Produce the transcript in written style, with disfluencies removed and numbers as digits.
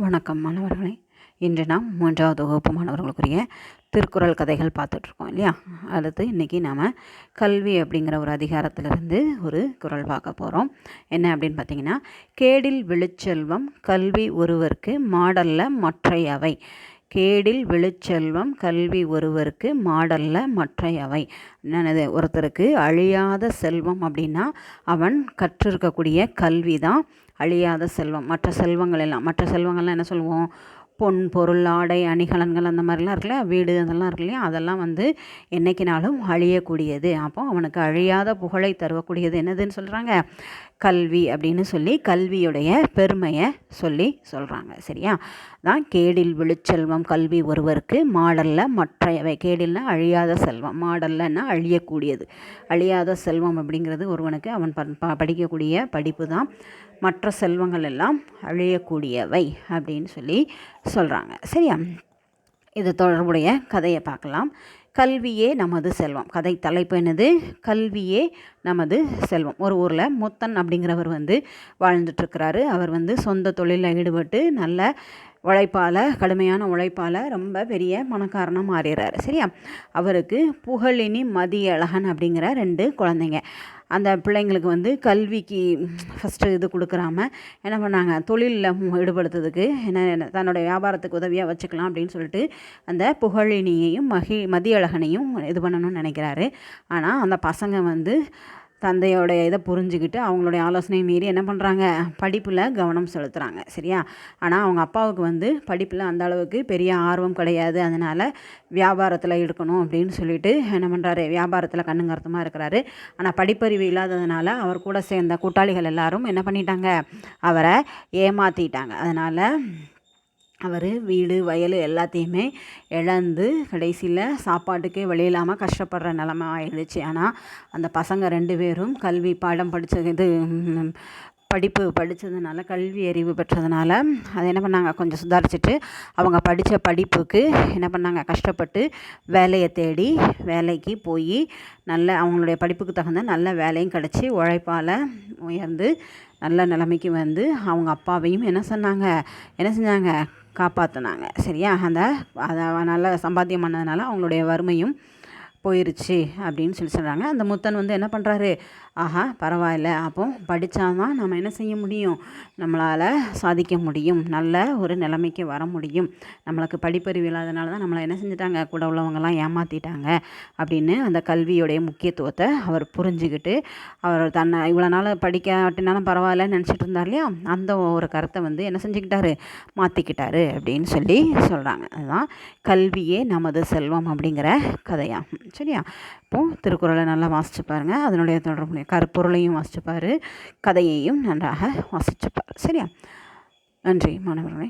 வணக்கம் மாணவர்களே. இன்று நாம் 3வது வகுப்பு மாணவர்களுக்குரிய திருக்குறள் கதைகள் பார்த்துட்ருக்கோம் இல்லையா. அடுத்து இன்றைக்கி நாம் கல்வி அப்படிங்கிற ஒரு அதிகாரத்திலிருந்து ஒரு குறள் பார்க்க போகிறோம். என்ன அப்படின்னு பார்த்திங்கன்னா, கேடில் விழுச்செல்வம் கல்வி ஒருவருக்கு மாடல்ல மற்றையவை. கேடில் விழுச்செல்வம் கல்வி ஒருவருக்கு மாடல்ல மற்றையவை. என்னது, ஒருத்தருக்கு அழியாத செல்வம் அப்படின்னா அவன் கற்றிருக்கக்கூடிய கல்வி தான் அழியாத செல்வம். மற்ற செல்வங்கள்லாம் என்ன சொல்லுவோம், பொன் பொருள் ஆடை அணிகலன்கள் அந்த மாதிரிலாம் இருக்குல்ல, வீடு அதெல்லாம் இருக்கு இல்லையா, அதெல்லாம் என்றைக்கினாலும் அழியக்கூடியது. அப்போ அவனுக்கு அழியாத புகழை தருவக்கூடியது என்னதுன்னு சொல்கிறாங்க, கல்வி அப்படின்னு சொல்லி கல்வியுடைய பெருமையை சொல்கிறாங்க. சரியா, தான் கேடில் விழுச்செல்வம் கல்வி ஒருவருக்கு மாடல்ல மற்றையவை. கேடில்னா அழியாத செல்வம், மாடல்லன்னா அழியக்கூடியது. அழியாத செல்வம் அப்படிங்கிறது ஒருவனுக்கு அவன் படிக்கக்கூடிய படிப்பு தான். மற்ற செல்வங்கள் எல்லாம் அழியக்கூடியவை அப்படின்னு சொல்லி சொல்கிறாங்க. சரியா, இது தொடர்புடைய கதையை பார்க்கலாம். கல்வியே நமது செல்வம். கதை தலைப்பு என்னது, கல்வியே நமது செல்வம். ஒரு ஊரில் முத்தன் அப்படிங்கிறவர் வாழ்ந்துட்டுருக்கிறாரு. அவர் சொந்த தொழிலில் ஈடுபட்டு நல்ல உழைப்பால், கடுமையான உழைப்பால் ரொம்ப பெரிய பணக்காரனாக மாறிடுறாரு. சரியா, அவருக்கு புகழினி மதியழகன் அப்படிங்கிற 2 குழந்தைங்க. அந்த பிள்ளைங்களுக்கு கல்விக்கு ஃபஸ்ட்டு இது கொடுக்குறாம என்ன பண்ணாங்க, தொழிலில் ஈடுபடுத்துறதுக்கு என்ன தன்னோட வியாபாரத்துக்கு உதவியாக வச்சுக்கலாம் அப்படின்னு சொல்லிட்டு அந்த புகழினியையும் மதியழகனையும் இது பண்ணணும்னு நினைக்கிறாரு. ஆனால் அந்த பசங்க தந்தையோடைய இதை புரிஞ்சுக்கிட்டு அவங்களுடைய ஆலோசனை மீறி என்ன பண்ணுறாங்க, படிப்பில் கவனம் செலுத்துகிறாங்க. சரியா, ஆனால் அவங்க அப்பாவுக்கு படிப்பில் அந்த அளவுக்கு பெரிய ஆர்வம் கிடையாது. அதனால் வியாபாரத்தில் இருக்கணும் அப்படின்னு சொல்லிட்டு என்ன பண்ணுறாரு, வியாபாரத்தில் கண்ணுங்கருத்தமாக இருக்கிறாரு. ஆனால் படிப்பறிவு இல்லாததுனால அவர் கூட சேர்ந்த கூட்டாளிகள் எல்லாரும் என்ன பண்ணிட்டாங்க, அவரை ஏமாற்றிட்டாங்க. அதனால் அவர் வீடு வயல் எல்லாத்தையுமே இழந்து கடைசியில் சாப்பாட்டுக்கே வழி இல்லாமல் கஷ்டப்படுற நிலமை ஆயிடுச்சு. ஆனால் அந்த பசங்க 2 பேரும் கல்வி பாடம் படிப்பு படித்ததுனால, கல்வி அறிவு பெற்றதுனால அதை என்ன பண்ணாங்க, கொஞ்சம் சுதாரிச்சுட்டு அவங்க படித்த படிப்புக்கு என்ன பண்ணாங்க, கஷ்டப்பட்டு வேலையை தேடி வேலைக்கு போய் நல்ல அவங்களுடைய படிப்புக்கு தகுந்த நல்ல வேலையும் கிடச்சி உழைப்பால் உயர்ந்து நல்ல நிலைமைக்கு அவங்க அப்பாவையும் என்ன செஞ்சாங்க, காப்பாற்றினாங்க. சரியா, அதை நல்லா சம்பாத்தியம் பண்ணதுனால அவங்களுடைய வறுமையும் போயிருச்சு அப்படின்னு சொல்கிறாங்க. அந்த முத்தன் என்ன பண்ணுறாரு, ஆஹா பரவாயில்ல, அப்போ படித்தாதான் நம்ம என்ன செய்ய முடியும், நம்மளால் சாதிக்க முடியும், நல்ல ஒரு நிலைமைக்கு வர முடியும். நம்மளுக்கு படிப்பறிவு இல்லாதனால தான் நம்மளை என்ன செஞ்சிட்டாங்க, கூட உள்ளவங்கெல்லாம் ஏமாற்றிட்டாங்க அப்படின்னு அந்த கல்வியுடைய முக்கியத்துவத்தை அவர் புரிஞ்சுக்கிட்டு அவர் தன்னை இவ்வளோ நாள் படிக்காட்டினாலும் பரவாயில்லன்னு நினச்சிட்டு இருந்தார் இல்லையா, அந்த ஒரு கருத்தை என்ன செஞ்சுக்கிட்டாரு, மாற்றிக்கிட்டாரு அப்படின்னு சொல்லி சொல்கிறாங்க. அதுதான் கல்வியே நமது செல்வம் அப்படிங்கிற கதையாகும். சரியா, இப்போது திருக்குறளை நல்லா வாசிச்சு பாருங்கள், அதனுடைய தொடர்புடைய கருப்பொருளையும் வாசிச்சுப்பார், கதையையும் நன்றாக வாசிச்சுப்பார். சரியா, நன்றி மாணவர்களே.